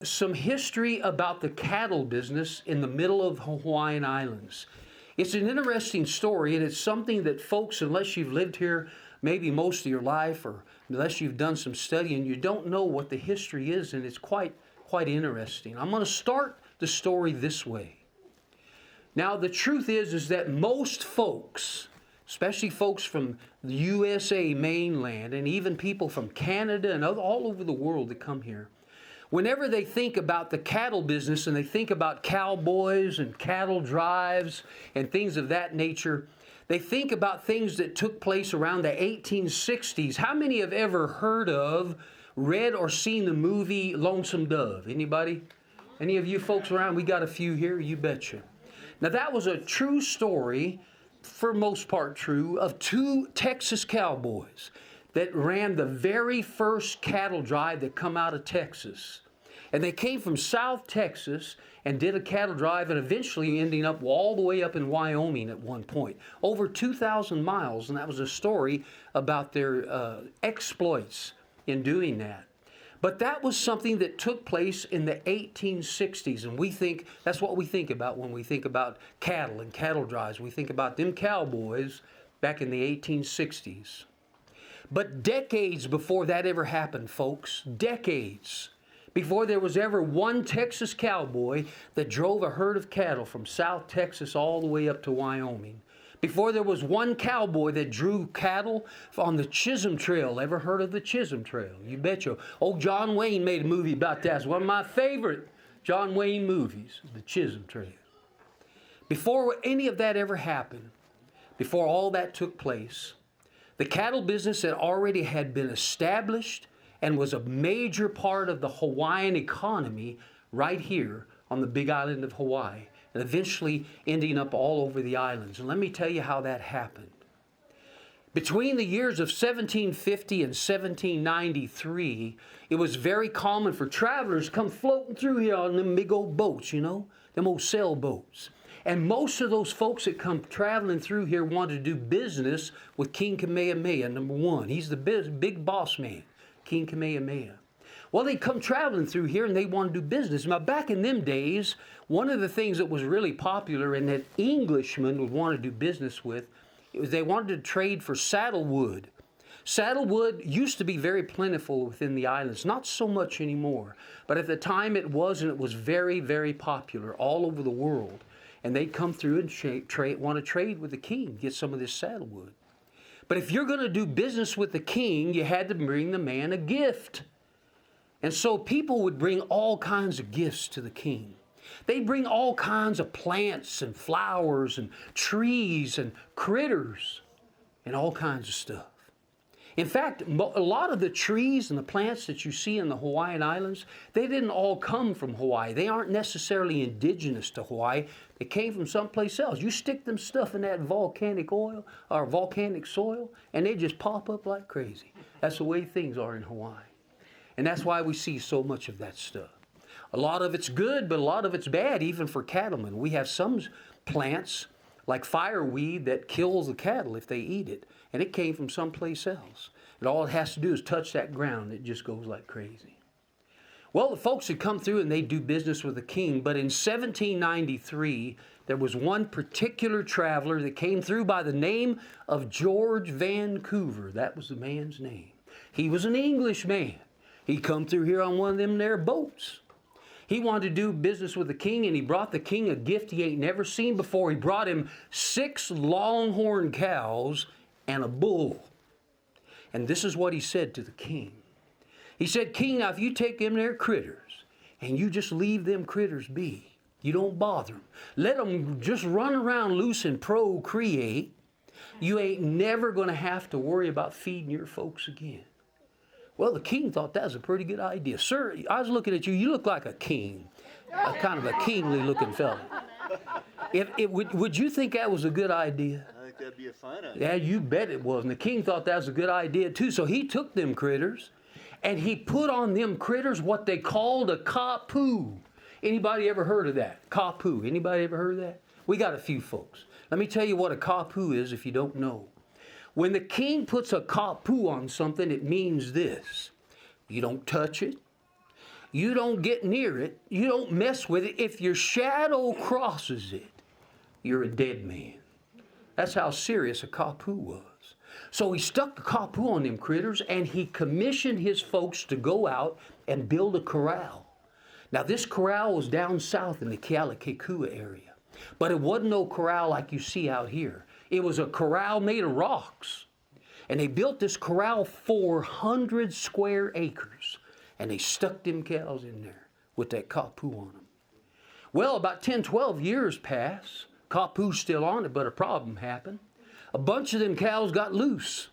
Some history about the cattle business in the middle of Hawaiian Islands. It's an interesting story, and it's something that folks, unless you've lived here maybe most of your life, or unless you've done some studying, you don't know what the history is, and it's quite interesting. I'm going to start the story this way. Now, the truth is that most folks, especially folks from the USA mainland, and even people from Canada and all over the world that come here, whenever they think about the cattle business and they think about cowboys and cattle drives and things of that nature, they think about things that took place around the 1860s. How many have ever heard of, read, or seen the movie Lonesome Dove? Anybody? Any of you folks around? We got a few here, you betcha. Now, that was a true story, for most part true, of two Texas cowboys that ran the very first cattle drive that come out of Texas. And they came from South Texas and did a cattle drive, and eventually ending up all the way up in Wyoming at one point. Over 2,000 miles, and that was a story about their exploits in doing that. But that was something that took place in the 1860s, and we think, that's what we think about when we think about cattle and cattle drives. We think about them cowboys back in the 1860s. But decades before that ever happened, folks, decades before there was ever one Texas cowboy that drove a herd of cattle from South Texas all the way up to Wyoming, before there was one cowboy that drew cattle on the Chisholm Trail. Ever heard of the Chisholm Trail? You betcha. Old John Wayne made a movie about that. It's one of my favorite John Wayne movies, the Chisholm Trail. Before any of that ever happened, before all that took place, the cattle business that already had been established and was a major part of the Hawaiian economy right here on the big island of Hawaii, and eventually ending up all over the islands. And let me tell you how that happened. Between the years of 1750 and 1793, it was very common for travelers to come floating through here on them big old boats, you know, them old sailboats. And most of those folks that come traveling through here wanted to do business with King Kamehameha, number one. He's the big boss man, King Kamehameha. Well, they come traveling through here and they want to do business. Now, back in them days, one of the things that was really popular and that Englishmen would want to do business with, it was they wanted to trade for saddlewood. Saddlewood used to be very plentiful within the islands, not so much anymore. But at the time it was, and it was very, very popular all over the world. And they'd come through and want to trade with the king, get some of this saddlewood. But if you're going to do business with the king, you had to bring the man a gift. And so people would bring all kinds of gifts to the king. They'd bring all kinds of plants and flowers and trees and critters and all kinds of stuff. In fact, a lot of the trees and the plants that you see in the Hawaiian Islands, they didn't all come from Hawaii. They aren't necessarily indigenous to Hawaii. They came from someplace else. You stick them stuff in that volcanic oil or volcanic soil, and they just pop up like crazy. That's the way things are in Hawaii. And that's why we see so much of that stuff. A lot of it's good, but a lot of it's bad, even for cattlemen. We have some plants like fireweed that kills the cattle if they eat it. And it came from someplace else. And all it has to do is touch that ground. It just goes like crazy. Well, the folks had come through and they do business with the king. But in 1793, there was one particular traveler that came through by the name of George Vancouver. That was the man's name. He was an English man. He come through here on one of them there boats. He wanted to do business with the king, and he brought the king a gift he ain't never seen before. He brought him 6 longhorn cows and a bull. And this is what he said to the king. He said, "King, now if you take them there critters and you just leave them critters be, you don't bother them, let them just run around loose and procreate, you ain't never going to have to worry about feeding your folks again." Well, the king thought that was a pretty good idea. Sir, I was looking at you. You look like a king, a kind of a kingly looking fellow. Would you think that was a good idea? I think that'd be a fine idea. Yeah, you bet it was. And the king thought that was a good idea too. So he took them critters and he put on them critters what they called a kapu. Anybody ever heard of that? Kapu. Anybody ever heard of that? We got a few folks. Let me tell you what a kapu is if you don't know. When the king puts a kapu on something, it means this: you don't touch it, You don't get near it. You don't mess with it. If your shadow crosses it, you're a dead man. That's how serious a kapu was. So he stuck the kapu on them critters, and he commissioned his folks to go out and build a corral. Now, this corral was down south in the Kealakekua area. But it wasn't no corral like you see out here. It was a corral made of rocks. And they built this corral 400 square acres. And they stuck them cows in there with that kapu on them. Well, about 10, 12 years passed. Kapu's still on it, but a problem happened. A bunch of them cows got loose.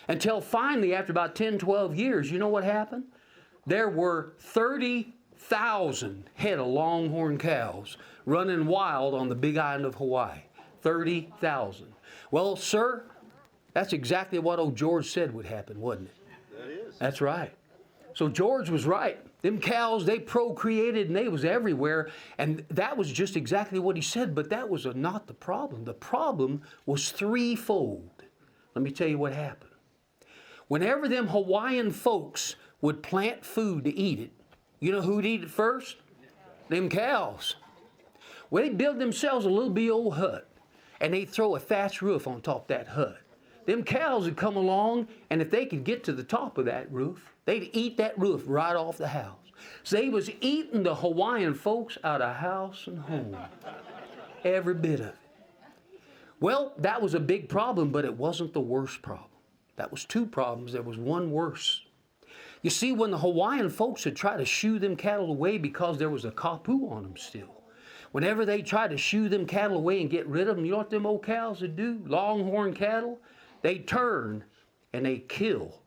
Until finally, after about 10, 12 years, you know what happened? There were 30,000 head of longhorn cows running wild on the big island of Hawaii. 30,000. Well, sir, that's exactly what old George said would happen, wasn't it? That is. That's right. So George was right. Them cows, they procreated and they was everywhere. And that was just exactly what he said, but that was not the problem. The problem was threefold. Let me tell you what happened. Whenever them Hawaiian folks would plant food to eat it, you know who'd eat it first? Them cows. Well, they'd build themselves a little bitty old hut, and they'd throw a thatch roof on top of that hut. Them cows would come along, and if they could get to the top of that roof, they'd eat that roof right off the house. So they was eating the Hawaiian folks out of house and home. Every bit of it. Well, that was a big problem, but it wasn't the worst problem. That was two problems. There was one worse. You see, when the Hawaiian folks had tried to shoo them cattle away because there was a kapu on them still, whenever they tried to shoo them cattle away and get rid of them, you know what them old cows would do? Longhorn cattle? They turn and they kill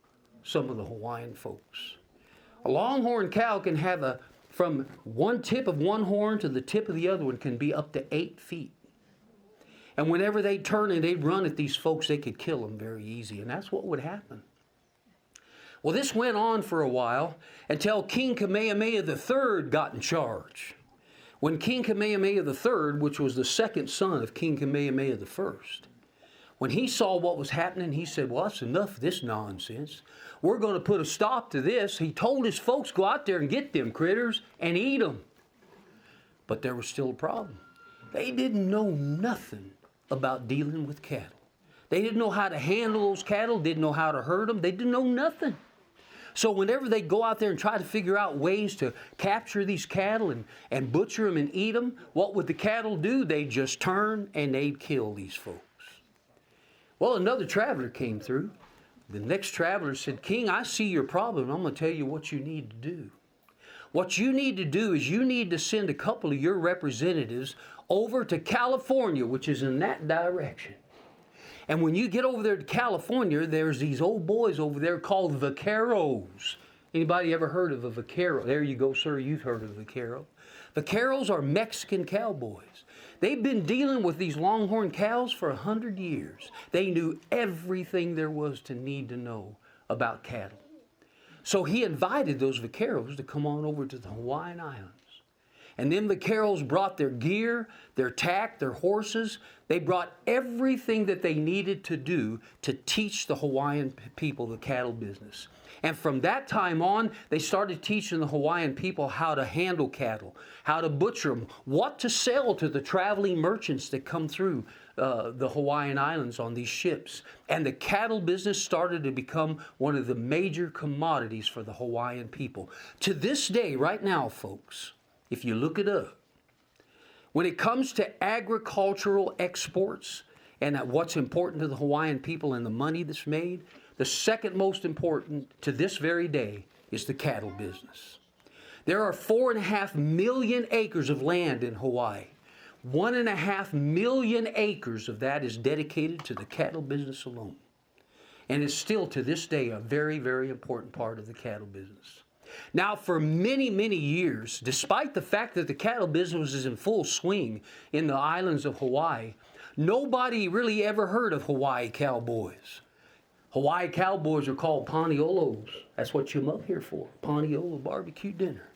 some of the Hawaiian folks. A longhorn cow can have from one tip of one horn to the tip of the other one can be up to 8 feet. And whenever they turn and they'd run at these folks, they could kill them very easy. And that's what would happen. Well, this went on for a while until King Kamehameha III got in charge. When King Kamehameha III, which was the second son of King Kamehameha I, when he saw what was happening, he said, well, that's enough of this nonsense. We're going to put a stop to this. He told his folks, go out there and get them critters and eat them. But there was still a problem. They didn't know nothing about dealing with cattle. They didn't know how to handle those cattle, didn't know how to herd them. They didn't know nothing. So whenever they go out there and try to figure out ways to capture these cattle and butcher them and eat them, what would the cattle do? They'd just turn and they'd kill these folks. Well, another traveler came through. The next traveler said, King, I see your problem. I'm going to tell you what you need to do. What you need to do is you need to send a couple of your representatives over to California, which is in that direction. And when you get over there to California, there's these old boys over there called Vacaros. Anybody ever heard of a Vacaro? There you go, sir. You've heard of a Vacaro. Vacaros are Mexican cowboys. They've been dealing with these longhorn cows for 100 years. They knew everything there was to need to know about cattle. So he invited those Vacaros to come on over to the Hawaiian Islands. And then the Vacaros brought their gear, their tack, their horses. They brought everything that they needed to do to teach the Hawaiian people the cattle business. And from that time on, they started teaching the Hawaiian people how to handle cattle, how to butcher them, what to sell to the traveling merchants that come through the Hawaiian Islands on these ships. And the cattle business started to become one of the major commodities for the Hawaiian people. To this day, right now, folks, if you look it up, when it comes to agricultural exports and what's important to the Hawaiian people and the money that's made, the second most important to this very day is the cattle business. There are 4.5 million acres of land in Hawaii. 1.5 million acres of that is dedicated to the cattle business alone. And it's still to this day a very, very important part of the cattle business. Now, for many, many years, despite the fact that the cattle business is in full swing in the islands of Hawaii, nobody really ever heard of Hawaii cowboys. Hawaii cowboys are called Paniolos. That's what you're up here for, Paniolo barbecue dinner.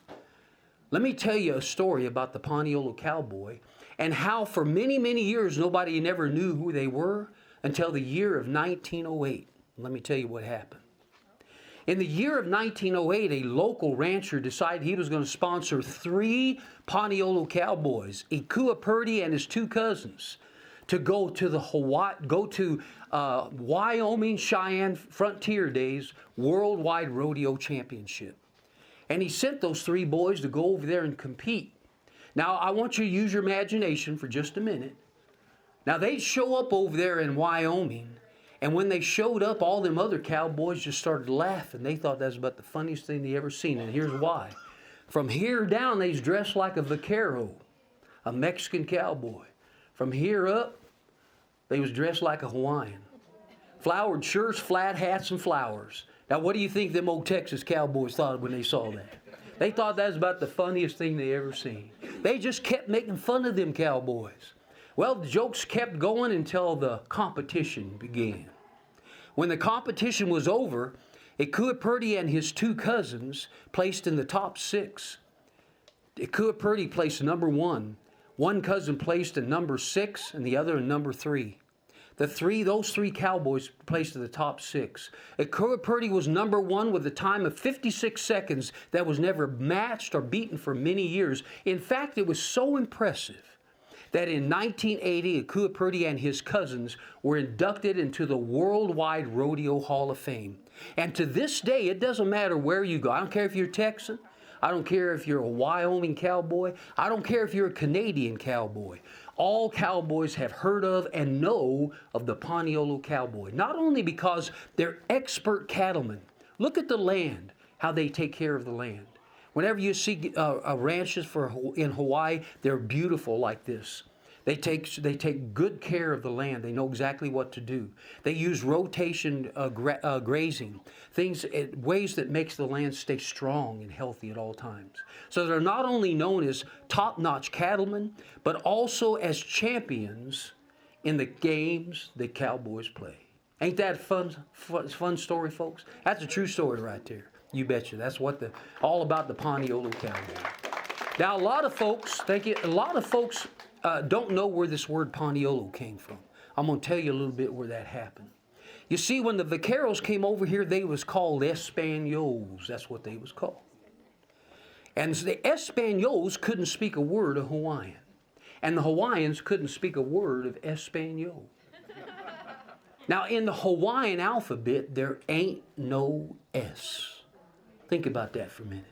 Let me tell you a story about the Paniolo cowboy and how for many, many years nobody never knew who they were until the year of 1908. Let me tell you what happened. In the year of 1908, a local rancher decided he was going to sponsor 3 Paniolo Cowboys, Ikua Purdy and his 2 cousins, to go to the Wyoming Cheyenne Frontier Days Worldwide Rodeo Championship. And he sent those 3 boys to go over there and compete. Now, I want you to use your imagination for just a minute. Now, they'd show up over there in Wyoming, and when they showed up, all them other cowboys just started laughing. They thought that was about the funniest thing they ever seen, and here's why. From here down, they was dressed like a Vacaro, a Mexican cowboy. From here up, they was dressed like a Hawaiian. Flowered shirts, flat hats, and flowers. Now, what do you think them old Texas cowboys thought when they saw that? They thought that was about the funniest thing they ever seen. They just kept making fun of them cowboys. Well, the jokes kept going until the competition began. When the competition was over, Ikua Purdy and his 2 cousins placed in the top 6. Ikua Purdy placed number 1. One cousin placed in number 6 and the other in number 3. Those three cowboys placed in the top 6. Ikua Purdy was number 1 with a time of 56 seconds that was never matched or beaten for many years. In fact, it was so impressive that in 1980, Ikua Purdy and his cousins were inducted into the Worldwide Rodeo Hall of Fame. And to this day, it doesn't matter where you go. I don't care if you're Texan. I don't care if you're a Wyoming cowboy. I don't care if you're a Canadian cowboy. All cowboys have heard of and know of the Paniolo Cowboy. Not only because they're expert cattlemen. Look at the land, how they take care of the land. Whenever you see ranches in Hawaii, they're beautiful like this. They take good care of the land. They know exactly what to do. They use rotation grazing, ways that makes the land stay strong and healthy at all times. So they're not only known as top-notch cattlemen, but also as champions in the games that cowboys play. Ain't that a fun story, folks? That's a true story right there. You betcha. That's all about the Paniolo Cowboy. Now, a lot of folks don't know where this word Paniolo came from. I'm going to tell you a little bit where that happened. You see, when the Vacaros came over here, they was called Españoles. That's what they was called. And the Españoles couldn't speak a word of Hawaiian. And the Hawaiians couldn't speak a word of Español. Now, in the Hawaiian alphabet, there ain't no S. Think about that for a minute.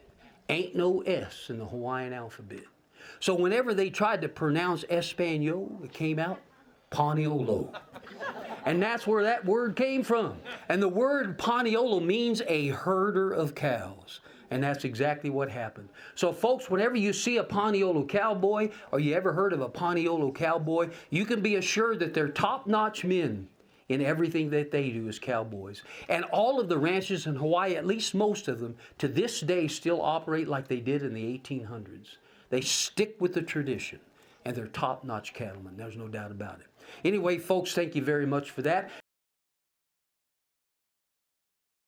Ain't no S in the Hawaiian alphabet. So whenever they tried to pronounce Español, it came out Paniolo. And that's where that word came from. And the word Paniolo means a herder of cows. And that's exactly what happened. So folks, whenever you see a Paniolo cowboy, or you ever heard of a Paniolo cowboy, you can be assured that they're top-notch men in everything that they do as cowboys. And all of the ranches in Hawaii, at least most of them, to this day still operate like they did in the 1800s. They stick with the tradition, and they're top-notch cattlemen. There's no doubt about it. Anyway, folks, thank you very much for that.